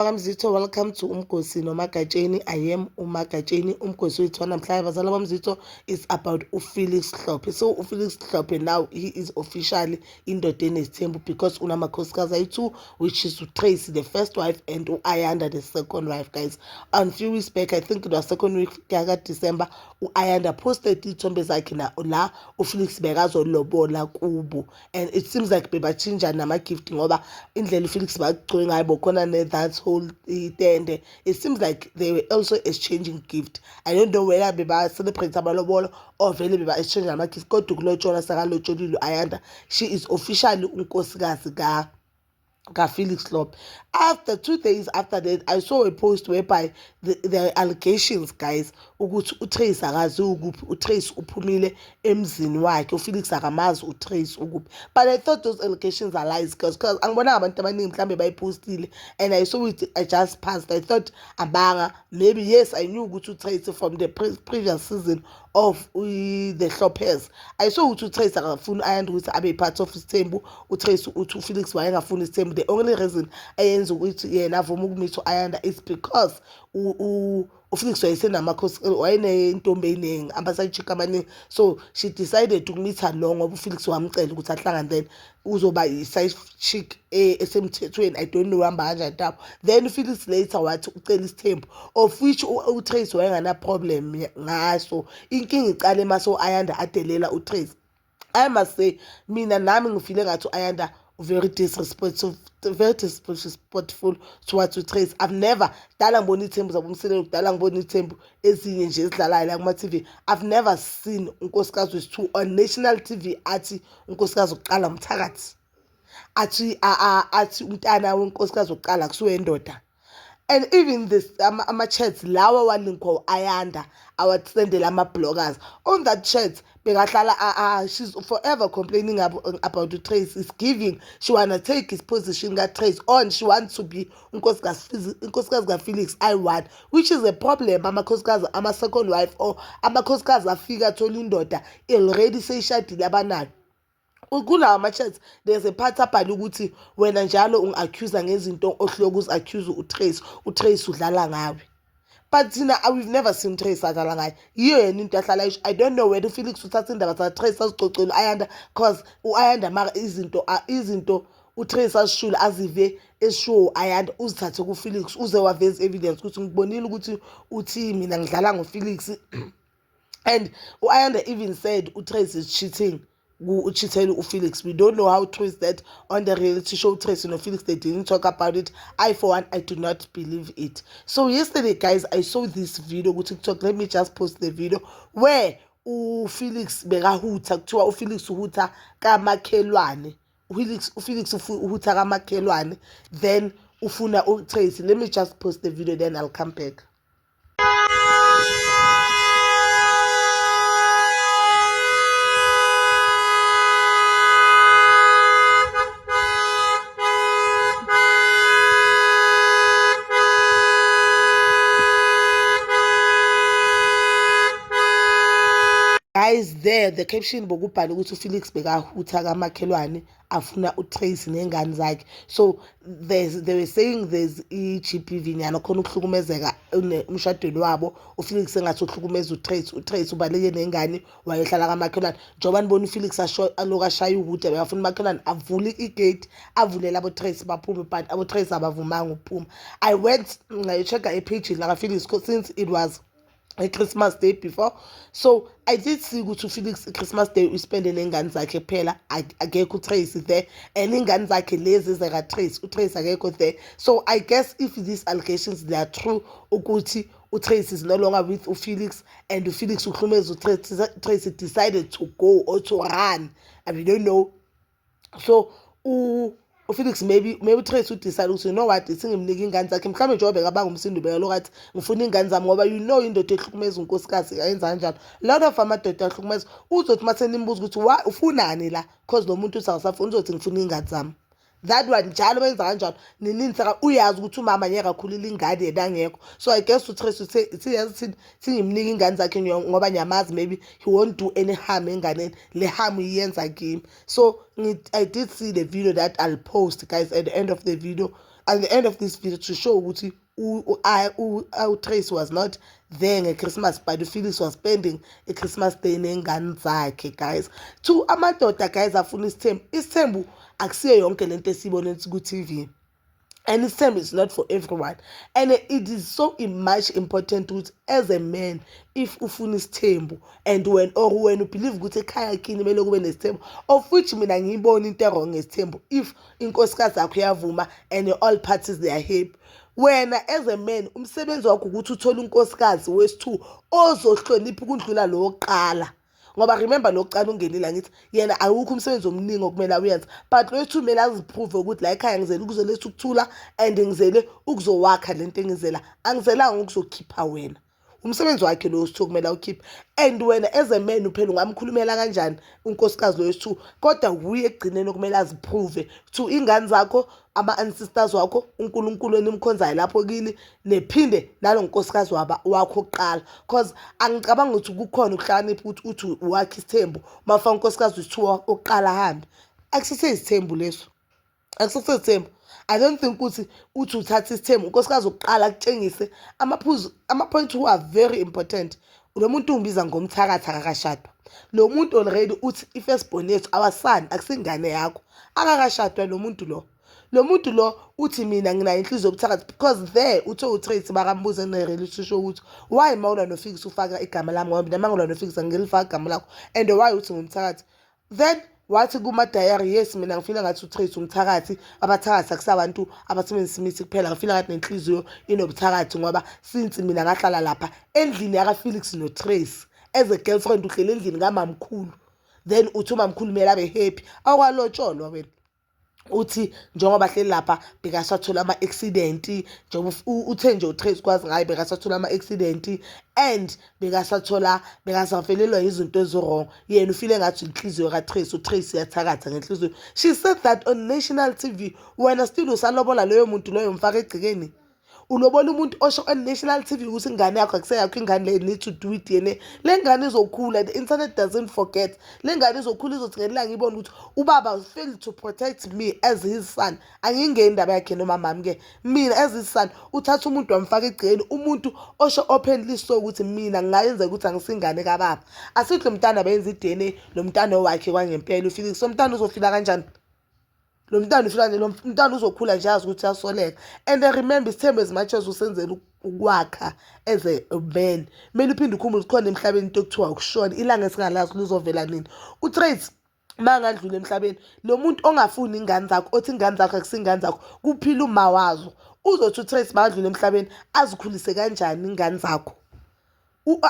Mzito, welcome to Umkosi Nomagatsheni. I am uMagatsheni. Umkosi wethu namhlanje bazala bamzito is about uFelix Hlophe. So uFelix Hlophe now he is officially indoda enesithembu because unamakhosikazi ayi-2, which is uTracy the first wife and uAyanda the second wife, guys. On few weeks back, I think it was second week December, uAyanda posted iy'thombe zakhe la uFelix bekazolobola kubo, and it seems like bebachinja nama-gift ngoba indlela uFelix bagcoke ngayo bokhona that whole itende. It seems like they were also exchanging gift. I don't know whether beba celebrate amalobolo or vele beba exchange ama-gift. Kodwa kulotshona sakalotsholile uAyanda, she is officially unkosikazi Felix Hlophe. After 2 days after that, I saw a post whereby the allegations, guys, ukuthi uTracy akazi ukuphi, uTracy uphumile emzini wakhe, uFelix akamazi uTracy ukuphi. But I thought those allegations are lies because angibona abantu abaningi mhlambe bayipostile, and I saw it, I just passed. I thought abanga, maybe yes, I knew ukuthi uTracy from the previous season of the Hlophes. I saw ukuthi uTracy akafuni Ayanda ukuthi abe part of isithembu, uTracy uthi uFelix wayengafuni isithembu. The only reason ayenza ukuthi yena avuma ukumitha uAyanda is because uFelix wayenentombi eyiningi, abasayijika abaningi, so she decided ukumitha lo ngoba uFelix wamcela ukuthi ahlangane, then uzoba yi-side chick esemthethweni. I don't know uhamba kanjani tabo. Then uFelix later wathi ucela isithembu, of which uTracy wayengana problem ngaso. Inkinga iqale mase uAyanda adelela uTracy. I must say, mina nami ngifile ngathi uAyanda very disrespectful towards uTracy. I've never dala ngibona ithembu zabomselela kudala ngibona ithembu ezinye nje ezidlalayo la kuma TV. I've never seen unkosikazi wesi-2 on national TV athi unkosikazi oqala umthakathi, athi umntana wenkosikazi oqala kusuwe indoda. And even this ama-chats lawa walinko Ayanda awasendela ama-bloggers on that chat bekahlala she's forever complaining about uTracy. Is giving she wanna take his position kaTracy on, she wants to be unkosikazi kaFelix I1, which is a problem. Amakhosikazi ama-second wife or amakhosikazi afika athola indoda already seyishadile abanayo. Kulawa ama-chats there's a part abhale ukuthi wena njalo ungi-accuser ngezinto ohloka uzi-accuse uTracy udlala ngawe. But we've never seen Tracy adlala ngayo. Yiyo yena into ahlala isho. I don't know whether uFelix uthatha indaba zakaTracy azicocela uAyanda, because uAyanda mara izinto uTracy azishule azive eshow uAyanda uzithathe kuFelix uze waveza evidence ukuthi ngibonile ukuthi uthi mina ngidlala ngoFelix. And uAyanda even said uTracy is cheating. uFelix. We don't know how true is that on the reality show Tracy and Felix. They didn't talk about it. I for one, I do not believe it. So yesterday, guys, I saw this video on TikTok. Let me just post the video where uFelix bekahuta kuthiwa uFelix uhuta kamakhelwane. uFelix uhuta kamakhelwane, then ufuna uTracy. Let me just post the video, then I'll come back. Guys, there the caption bokubhala ukuthi uFelix bekahutha kamakhelwane afuna uTracy nengane zakhe. So they were saying there's GBV nyana khona ukuhlukumezeka umshadweni wabo. uFelix engathi uhlukumeza uTracy ubaleke nengane wayehlala kamakhelwane. Njoba nibona uFelix aloku ashaya uhude bekafuna umakhelwane avule igate avulela aboTracy baphume, but aboTracy abavumanga ukuphuma. I went ngayo-check-a epage la kaFelix since it was a Christmas Day before, so I did see ukuthi uFelix Christmas Day uspende nengane zakhe phela, akekho uTracy there, and ingane zakhe lezi zakaTracy uTracy akekho there. So I guess if these allegations they are true ukuthi uTracy is no longer with uFelix and uFelix uhlumeza uTracy decided to go or to run, and we don't know. So uFelix maybe uTracy udecide ukuthi you know what, singimnika ingane zakhe mhlawumbe njengoba bekabanga umsindo bekaloku athi ngifuna ingane zami ngoba you know indoda ehlukumeza unkosikazi ayenza kanjalo. Lot of amadoda ahlukumeza uzothi mase nimbuza ukuthi ufunani la, because lo muntu usasafuna uzothi ngifuna ingane zami. That one njalo benza kanjalo nininzi uyazi ukuthi umama ngeke akhulile ingane yena angekho. So I guess uTracy uthi singimnika ingane zakhe ngoba nyamazi maybe he won't do any harm enganeni, le harm iyenza kimi. So I did see the video that I'll post, guys, at the end of the video. at the end of this video to show ukuthi Trace was not there nge-Christmas, but uFelix was spending i-Christmas day nengane zakhe, guys. To amadoda, guys, afuna isithembu akusiyo yonke lento esiyibona ku-TV. And isithembu is not for everyone, and it is so much important ukuthi as a man, if ufuna isithembu and when you believe ukuthi ekhaya kini kumele kube nesithembu, of which mina ngiyibona into wrong ngesithembu, if inkosikazi yakho iyavuma and all parties they are happy. Wena as a man umsebenzi wakho ukuthi uthole unkosikazi wesi-2 ozohlonipha ukudlula lo wokuqala. Ngoba remember lo kuqala ungenile ngithi yena awukho umsebenzi omningi okumele uyenze, but lo two kumele aziprove ukuthi la ekhaya ngizele ukuzoletha ukuthula and ngizele ukuzowakha lento engizela, angizelanga ukuzokhipha wena. Umsebenzi wakhe lo wesi-2 kumele awukhiphe, and wena as a man uphela ungamkhulumela kanjani unkosikazi lo wesi-2, kodwa uye ekugcineni kumele aziprove to ingane zakho, ama-ancestors wakho, uNkulunkulu enimkhonzayo lapho kini, nephinde nalo nkosikazi wakho oqala, because angicabangi ukuthi kukhona ukuhlakanipha ukuthi uthi wakhe isithembu mafaka unkosikazi wesi-2 oqala hambe. Akusise isithembu leso, akusise isithembu. I don't think ukuthi uthatha isithembu unkosikazi oqala kutshengise ama-point who are very important. Lo muntu umbiza ngomthakathi akakashadwa. Lo muntu already uthi i-firstborn yethu awasani akusingane yakho, akakashadwa lo muntu lo. Lo muntu lo uthi mina nginayo inhliziyo yobuthakathi, because there uthe uTrace bakambuza ne-reality show ukuthi why mawula noFelix ufaka igama lami, ngoba mina mangula noFelix angilifaka igama lakho, and why uthi ngumthakathi. Then wathi kuma-diary, yes mina ngifila ngathi uTrace umthakathi, abathakathi akusabantu abasebenzisa imithi kuphela, ngifila ngathi nenhliziyo inobuthakathi ngoba since mina ngahlala lapha endlini yakaFelix noTrace as a girlfriend, uhlele endlini kamamkhulu, then uthi umamkhulu kumele abe happy. Awalotsholwa wena uthi njengoba hleli lapha bekasathola ama-accident, njengoba uthe nje uTrace kwazi ngayo bekasathola ama-accident and bekasavelelwa izinto ezirong, yena ufile ngathi inhliziyo kaTrace, uTrace iyathakatha ngenhliziyo. She said that on national TV. Wena still usalobola loyo muntu loyo mfaka egcikeni, ulobola umuntu osho on national TV ukuthi ingane yakho akuseyakho, ingane le need to do it yene. Le ngane izokhula, the internet doesn't forget. Le ngane izokhula izothi ngelinga ngibona ukuthi ubaba failed to protect me as his son. Angingeni indaba yakhe noma mami ke, mina as his son uthatha umuntu wamfaka egcikeni, umuntu osho openly so ukuthi mina ngingayenza ukuthi angisingane kababa. Asithi lo mntana benza i-DNA, lo mntana wakhe kwangempela uFelix, so mntana uzofila kanjani? Lo mntana ufilane, lo mntana uzokhula nje azi ukuthi uyasoleka. And remember isithembu as much as usenzela ukwakha as a man, kumele uphinde ukhumbule khona emhlabeni into ekuthiwa ukushona, ilanga esingalazi lizovela nini. uTrace mangandlula emhlabeni, lo muntu ongafuni ingane zakho, othi ingane zakho akusingane zakho, kuphila uma wazo, uzothi uTrace mangandlula emhlabeni azikhulise kanjani ingane zakho?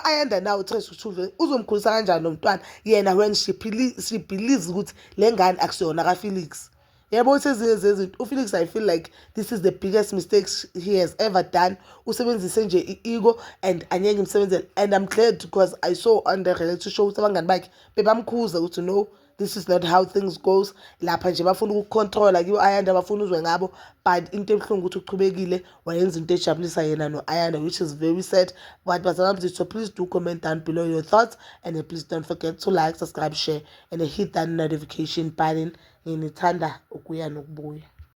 Ayanda nawe uTrace uthule uzomkhulisa kanjani lo mntwana yena when she believes ukuthi le ngane akusiyona kaFelix? Yebo usezinye zezinto uFelix, I feel like this is the biggest mistake he has ever done. Usebenzise nje i-ego and anyeke imsebenzele, and I'm glad because I saw on the reality show ukuthi abangani bakhe bebamkhuza ukuthi no, this is not how things goes. Lapha nje bafuna ukucontrola kibo Ayanda, bafuna uzwe ngabo, but into ebuhlungu ukuthi uqhubekile wayenza into ejabulisa yena no-Ayanda, which is very sad. But so please do comment down below your thoughts, and please don't forget to like, subscribe, share, and hit that notification button. Ngithanda ukuya nokubuya.